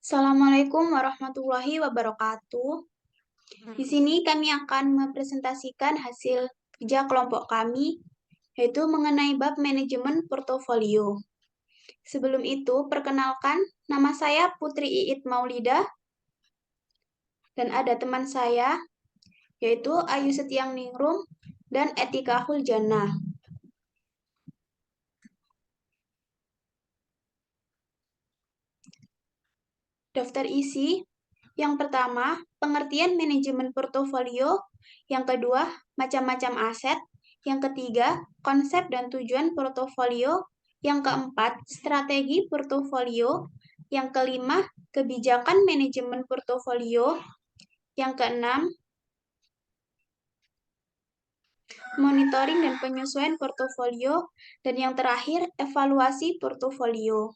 Assalamualaikum warahmatullahi wabarakatuh. Di sini kami akan mempresentasikan hasil kerja kelompok kami, yaitu mengenai bab manajemen portofolio. Sebelum itu, perkenalkan, nama saya Putri Iit Maulida, dan ada teman saya, yaitu Ayu Setiang Ningrum dan Etika Huljana. Daftar isi. Yang pertama, pengertian manajemen portofolio. Yang kedua, macam-macam aset. Yang ketiga, konsep dan tujuan portofolio. Yang keempat, strategi portofolio. Yang kelima, kebijakan manajemen portofolio. Yang keenam, monitoring dan penyesuaian portofolio. Dan yang terakhir, evaluasi portofolio.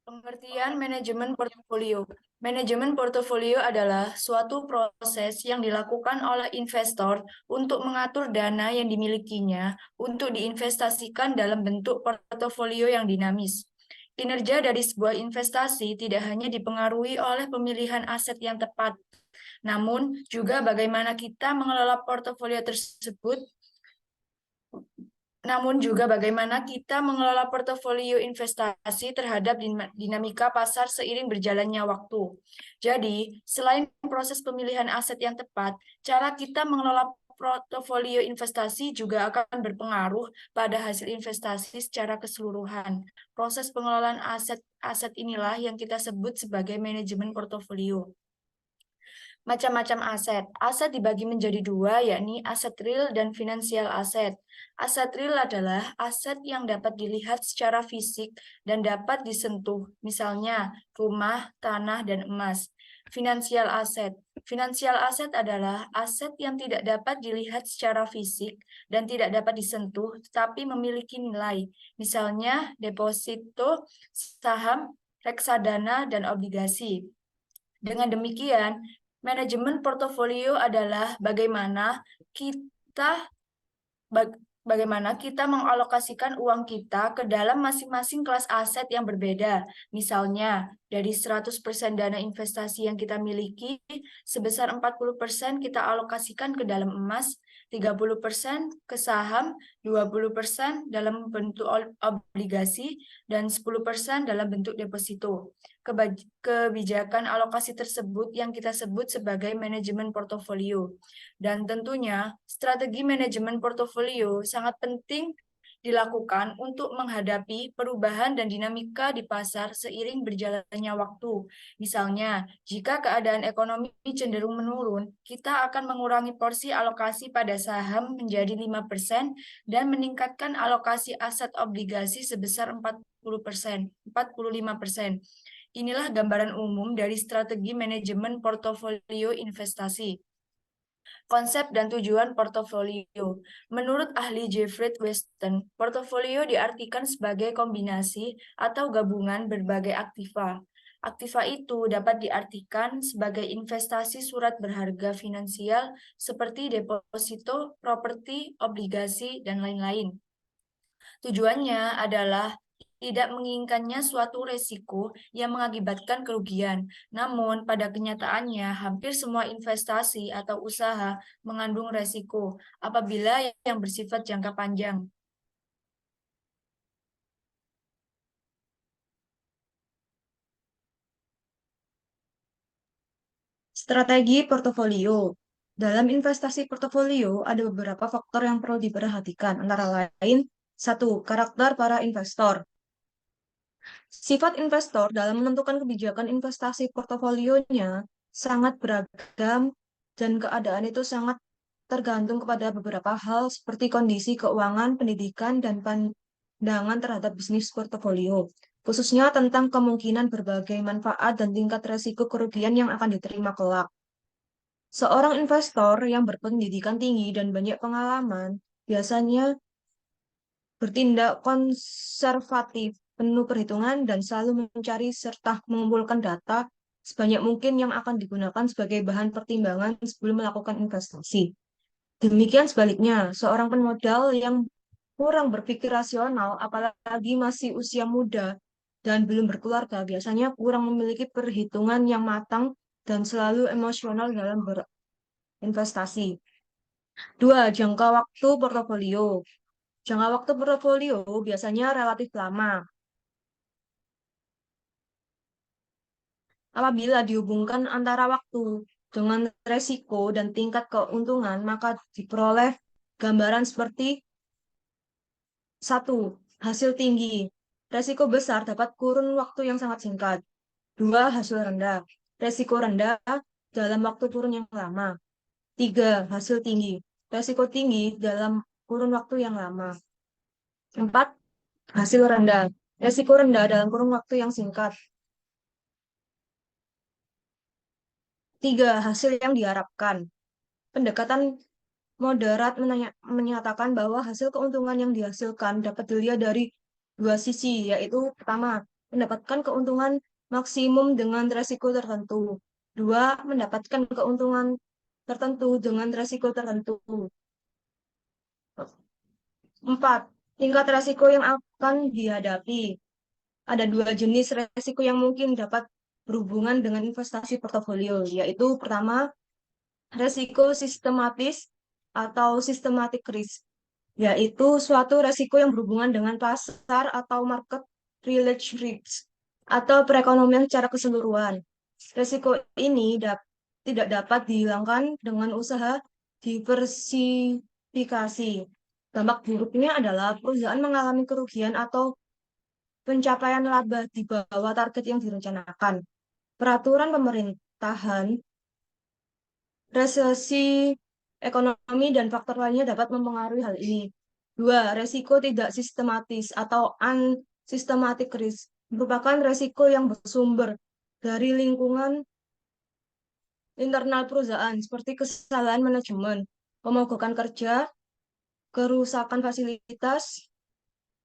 Pengertian manajemen portofolio. Manajemen portofolio adalah suatu proses yang dilakukan oleh investor untuk mengatur dana yang dimilikinya untuk diinvestasikan dalam bentuk portofolio yang dinamis. Kinerja dari sebuah investasi tidak hanya dipengaruhi oleh pemilihan aset yang tepat, namun juga bagaimana kita mengelola portofolio tersebut portofolio investasi terhadap dinamika pasar seiring berjalannya waktu. Jadi, selain proses pemilihan aset yang tepat, cara kita mengelola portofolio investasi juga akan berpengaruh pada hasil investasi secara keseluruhan. Proses pengelolaan aset inilah yang kita sebut sebagai manajemen portofolio. Macam-macam aset. Aset dibagi menjadi dua, yakni aset real dan finansial aset. Aset real adalah aset yang dapat dilihat secara fisik dan dapat disentuh, misalnya rumah, tanah, dan emas. Finansial aset. Finansial aset adalah aset yang tidak dapat dilihat secara fisik dan tidak dapat disentuh, tetapi memiliki nilai, misalnya deposito, saham, reksadana, dan obligasi. Dengan demikian, manajemen portofolio adalah bagaimana kita mengalokasikan uang kita ke dalam masing-masing kelas aset yang berbeda. Misalnya, dari 100% dana investasi yang kita miliki, sebesar 40% kita alokasikan ke dalam emas, 30% ke saham, 20% dalam bentuk obligasi, dan 10% dalam bentuk deposito. Kebijakan alokasi tersebut yang kita sebut sebagai manajemen portofolio. Dan tentunya, strategi manajemen portofolio sangat penting dilakukan untuk menghadapi perubahan dan dinamika di pasar seiring berjalannya waktu. Misalnya, jika keadaan ekonomi cenderung menurun, kita akan mengurangi porsi alokasi pada saham menjadi 5% dan meningkatkan alokasi aset obligasi sebesar 45%. Inilah gambaran umum dari strategi manajemen portofolio investasi. Konsep dan tujuan portofolio. Menurut ahli Jeffrey Weston, portofolio diartikan sebagai kombinasi atau gabungan berbagai aktiva. Aktiva itu dapat diartikan sebagai investasi surat berharga finansial seperti deposito, properti, obligasi, dan lain-lain. Tujuannya adalah tidak menginginkannya suatu resiko yang mengakibatkan kerugian. Namun, pada kenyataannya, hampir semua investasi atau usaha mengandung resiko apabila yang bersifat jangka panjang. Strategi portofolio. Dalam investasi portofolio, ada beberapa faktor yang perlu diperhatikan, antara lain, satu, karakter para investor. Sifat investor dalam menentukan kebijakan investasi portofolionya sangat beragam dan keadaan itu sangat tergantung kepada beberapa hal seperti kondisi keuangan, pendidikan, dan pandangan terhadap bisnis portofolio, khususnya tentang kemungkinan berbagai manfaat dan tingkat resiko kerugian yang akan diterima kelak. Seorang investor yang berpendidikan tinggi dan banyak pengalaman biasanya bertindak konservatif, penuh perhitungan, dan selalu mencari serta mengumpulkan data sebanyak mungkin yang akan digunakan sebagai bahan pertimbangan sebelum melakukan investasi. Demikian sebaliknya, seorang pemodal yang kurang berpikir rasional, apalagi masih usia muda dan belum berkeluarga, biasanya kurang memiliki perhitungan yang matang dan selalu emosional dalam berinvestasi. Dua, jangka waktu portofolio. Jangka waktu portofolio biasanya relatif lama. Apabila dihubungkan antara waktu dengan resiko dan tingkat keuntungan, maka diperoleh gambaran seperti satu, hasil tinggi. Resiko besar dapat kurun waktu yang sangat singkat. Dua, hasil rendah. Resiko rendah dalam waktu kurun yang lama. Tiga, hasil tinggi. Resiko tinggi dalam kurun waktu yang lama. Empat, hasil rendah. Resiko rendah dalam kurun waktu yang singkat. Tiga, hasil yang diharapkan. Pendekatan moderat menyatakan bahwa hasil keuntungan yang dihasilkan dapat dilihat dari dua sisi, yaitu pertama, mendapatkan keuntungan maksimum dengan resiko tertentu. Dua, mendapatkan keuntungan tertentu dengan resiko tertentu. Empat, tingkat resiko yang akan dihadapi. Ada dua jenis resiko yang mungkin dapat berhubungan dengan investasi portofolio, yaitu pertama, resiko sistematis atau systematic risk, yaitu suatu resiko yang berhubungan dengan pasar atau market related risk atau perekonomian secara keseluruhan. Resiko ini tidak dapat dihilangkan dengan usaha diversifikasi. Dampak buruknya adalah perusahaan mengalami kerugian atau pencapaian laba di bawah target yang direncanakan. Peraturan pemerintahan, resesi ekonomi, dan faktor lainnya dapat mempengaruhi hal ini. Dua, resiko tidak sistematis atau unsystematic risk merupakan resiko yang bersumber dari lingkungan internal perusahaan seperti kesalahan manajemen, pemogokan kerja, kerusakan fasilitas,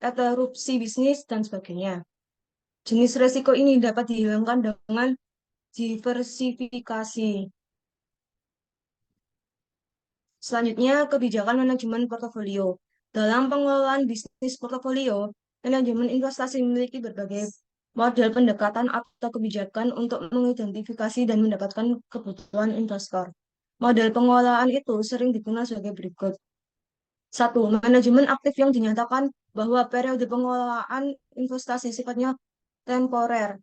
interupsi bisnis, dan sebagainya. Jenis resiko ini dapat dihilangkan dengan diversifikasi. Selanjutnya, kebijakan manajemen portofolio. Dalam pengelolaan bisnis portofolio, manajemen investasi memiliki berbagai model pendekatan atau kebijakan untuk mengidentifikasi dan mendapatkan kebutuhan investor. Model pengelolaan itu sering dikenal sebagai berikut. Satu, manajemen aktif yang dinyatakan bahwa periode pengelolaan investasi sifatnya temporer.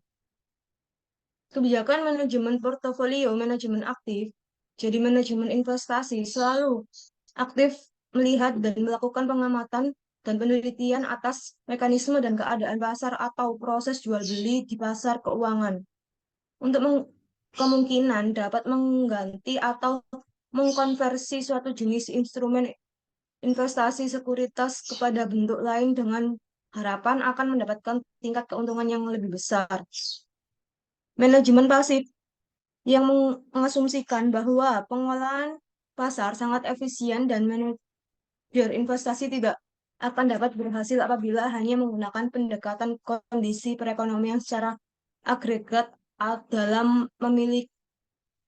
Kebijakan manajemen portofolio, manajemen aktif, jadi manajemen investasi selalu aktif melihat dan melakukan pengamatan dan penelitian atas mekanisme dan keadaan pasar atau proses jual beli di pasar keuangan. Untuk kemungkinan dapat mengganti atau mengkonversi suatu jenis instrumen investasi sekuritas kepada bentuk lain dengan harapan akan mendapatkan tingkat keuntungan yang lebih besar. Manajemen pasif yang mengasumsikan bahwa pengolahan pasar sangat efisien dan manajer investasi tidak akan dapat berhasil apabila hanya menggunakan pendekatan kondisi perekonomian secara agregat dalam memilih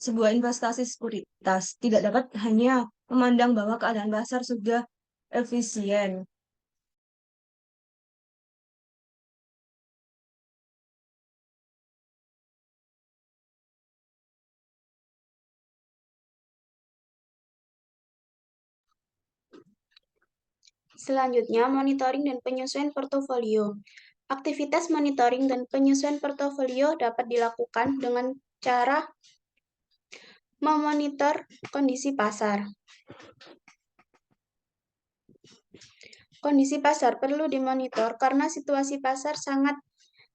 sebuah investasi sekuritas. Tidak dapat hanya memandang bahwa keadaan pasar sudah efisien. Selanjutnya, monitoring dan penyesuaian portofolio. Aktivitas monitoring dan penyesuaian portofolio dapat dilakukan dengan cara memonitor kondisi pasar. Kondisi pasar perlu dimonitor karena situasi pasar sangat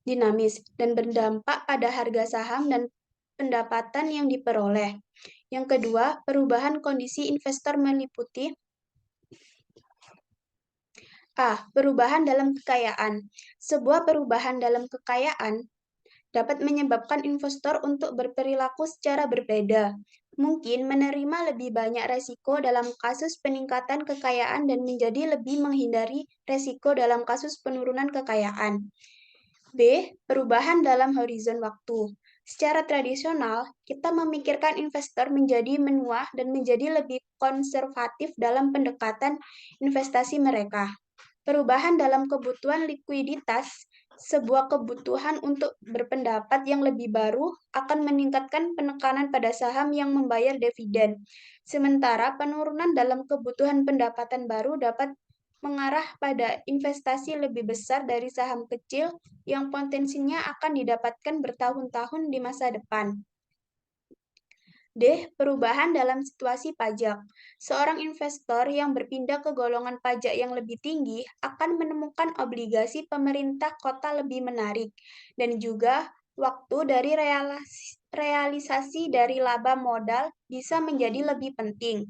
dinamis dan berdampak pada harga saham dan pendapatan yang diperoleh. Yang kedua, perubahan kondisi investor meliputi A. Perubahan dalam kekayaan. Sebuah perubahan dalam kekayaan dapat menyebabkan investor untuk berperilaku secara berbeda. Mungkin menerima lebih banyak resiko dalam kasus peningkatan kekayaan dan menjadi lebih menghindari resiko dalam kasus penurunan kekayaan. B. Perubahan dalam horizon waktu. Secara tradisional, kita memikirkan investor menjadi menua dan menjadi lebih konservatif dalam pendekatan investasi mereka. Perubahan dalam kebutuhan likuiditas, sebuah kebutuhan untuk berpendapat yang lebih baru akan meningkatkan penekanan pada saham yang membayar dividen. Sementara penurunan dalam kebutuhan pendapatan baru dapat mengarah pada investasi lebih besar dari saham kecil yang potensinya akan didapatkan bertahun-tahun di masa depan. D. Perubahan dalam situasi pajak. Seorang investor yang berpindah ke golongan pajak yang lebih tinggi akan menemukan obligasi pemerintah kota lebih menarik, dan juga waktu dari realisasi dari laba modal bisa menjadi lebih penting.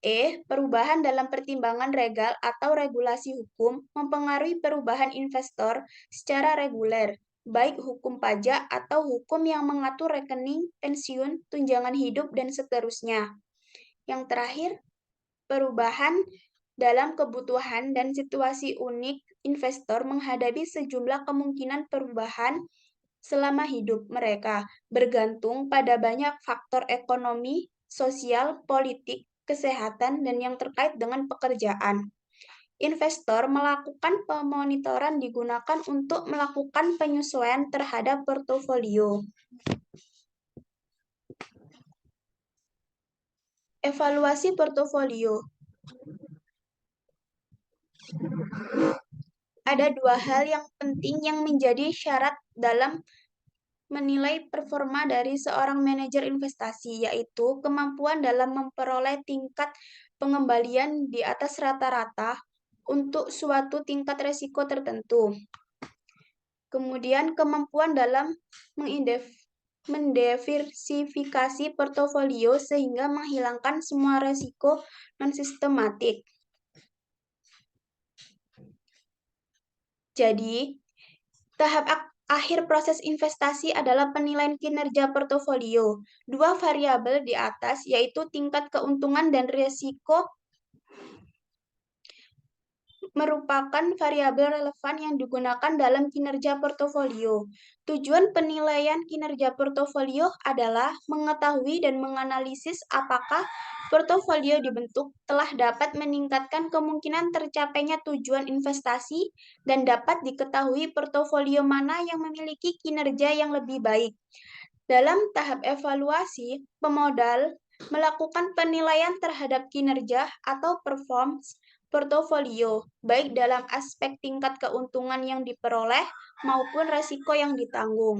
E. Perubahan dalam pertimbangan regal atau regulasi hukum mempengaruhi perubahan investor secara reguler, baik hukum pajak atau hukum yang mengatur rekening, pensiun, tunjangan hidup, dan seterusnya. Yang terakhir, perubahan dalam kebutuhan dan situasi unik investor menghadapi sejumlah kemungkinan perubahan selama hidup mereka, bergantung pada banyak faktor ekonomi, sosial, politik, kesehatan, dan yang terkait dengan pekerjaan. Investor melakukan pemonitoran digunakan untuk melakukan penyesuaian terhadap portofolio. Evaluasi portofolio. Ada dua hal yang penting yang menjadi syarat dalam menilai performa dari seorang manajer investasi, yaitu kemampuan dalam memperoleh tingkat pengembalian di atas rata-rata untuk suatu tingkat risiko tertentu. Kemudian kemampuan dalam mendiversifikasi portofolio sehingga menghilangkan semua risiko non-sistematik. Jadi, tahap akhir proses investasi adalah penilaian kinerja portofolio. Dua variabel di atas, yaitu tingkat keuntungan dan risiko, merupakan variabel relevan yang digunakan dalam kinerja portofolio. Tujuan penilaian kinerja portofolio adalah mengetahui dan menganalisis apakah portofolio dibentuk telah dapat meningkatkan kemungkinan tercapainya tujuan investasi dan dapat diketahui portofolio mana yang memiliki kinerja yang lebih baik. Dalam tahap evaluasi, pemodal melakukan penilaian terhadap kinerja atau performance portofolio, baik dalam aspek tingkat keuntungan yang diperoleh maupun risiko yang ditanggung.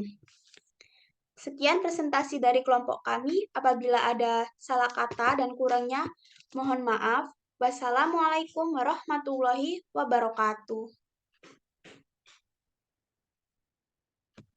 Sekian presentasi dari kelompok kami. Apabila ada salah kata dan kurangnya, mohon maaf. Wassalamualaikum warahmatullahi wabarakatuh.